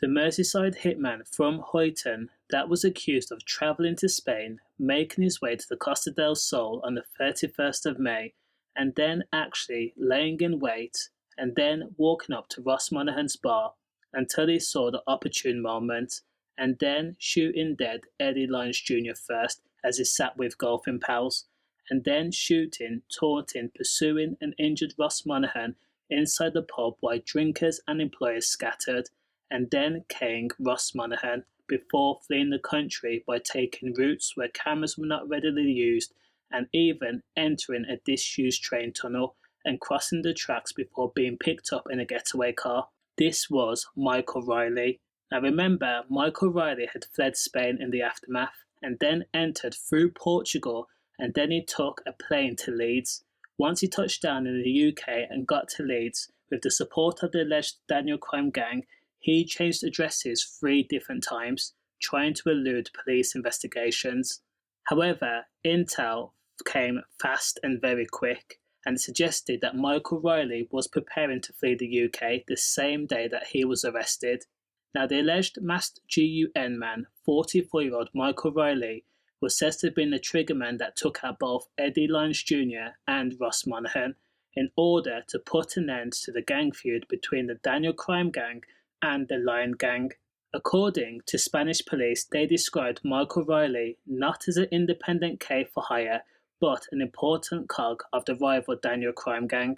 The Merseyside hitman from Huyton that was accused of travelling to Spain, making his way to the Costa del Sol on the 31st of May, and then actually laying in wait, and then walking up to Ross Monaghan's bar until he saw the opportune moment, and then shooting dead Eddie Lyons Jr. first as he sat with golfing pals, and then shooting, taunting, pursuing and injured Ross Monaghan inside the pub while drinkers and employers scattered, and then killing Ross Monaghan before fleeing the country by taking routes where cameras were not readily used, and even entering a disused train tunnel and crossing the tracks before being picked up in a getaway car. This was Michael Riley. Now remember, Michael Riley had fled Spain in the aftermath and then entered through Portugal, and then he took a plane to Leeds. Once he touched down in the UK and got to Leeds, with the support of the alleged Daniel crime gang, he changed addresses 3 different times, trying to elude police investigations. However, intel came fast and very quick, and suggested that Michael Riley was preparing to flee the UK the same day that he was arrested. Now, the alleged masked GUN man, 44-year-old Michael Riley, was said to have been the triggerman that took out both Eddie Lyons Jr. and Ross Monaghan in order to put an end to the gang feud between the Daniel crime gang and the Lion gang. According to Spanish police, they described Michael Riley not as an independent K for hire, but an important cog of the rival Daniel crime gang.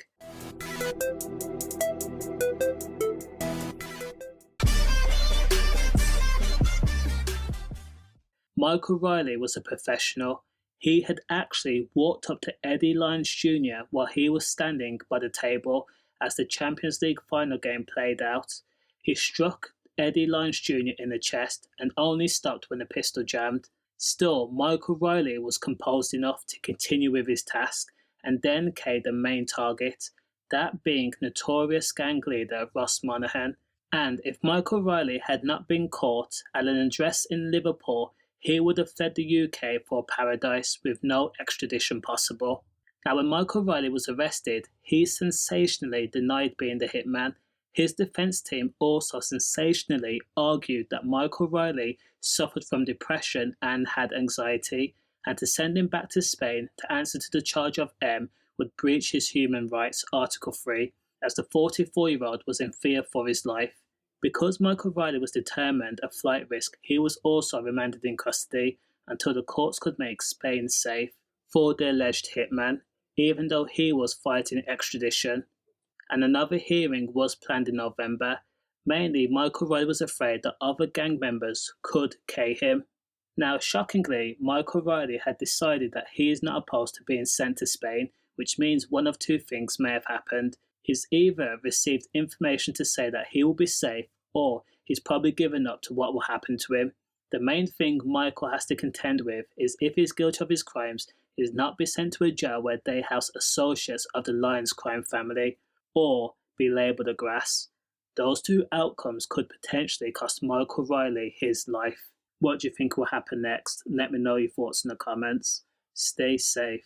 Michael Riley was a professional. He had actually walked up to Eddie Lyons Jr. while he was standing by the table as the Champions League final game played out. He struck Eddie Lyons Jr. in the chest and only stopped when the pistol jammed. Still, Michael Riley was composed enough to continue with his task and then killed the main target, that being notorious gang leader Ross Monaghan. And if Michael Riley had not been caught at an address in Liverpool, he would have fled the UK for paradise with no extradition possible. Now, when Michael Riley was arrested, he sensationally denied being the hitman. His defense team also sensationally argued that Michael Riley suffered from depression and had anxiety, and to send him back to Spain to answer to the charge of M would breach his human rights Article 3, as the 44-year-old was in fear for his life. Because Michael Riley was determined a flight risk, he was also remanded in custody until the courts could make Spain safe for the alleged hitman, even though he was fighting extradition. And another hearing was planned in November. Mainly, Michael Riley was afraid that other gang members could kill him. Now, shockingly, Michael Riley had decided that he is not opposed to being sent to Spain, which means one of 2 things may have happened. He's either received information to say that he will be safe, or he's probably given up to what will happen to him. The main thing Michael has to contend with is if he's guilty of his crimes, is not be sent to a jail where they house associates of the Lyons crime family, or be labelled a grass. Those 2 outcomes could potentially cost Michael Riley his life. What do you think will happen next? Let me know your thoughts in the comments. Stay safe.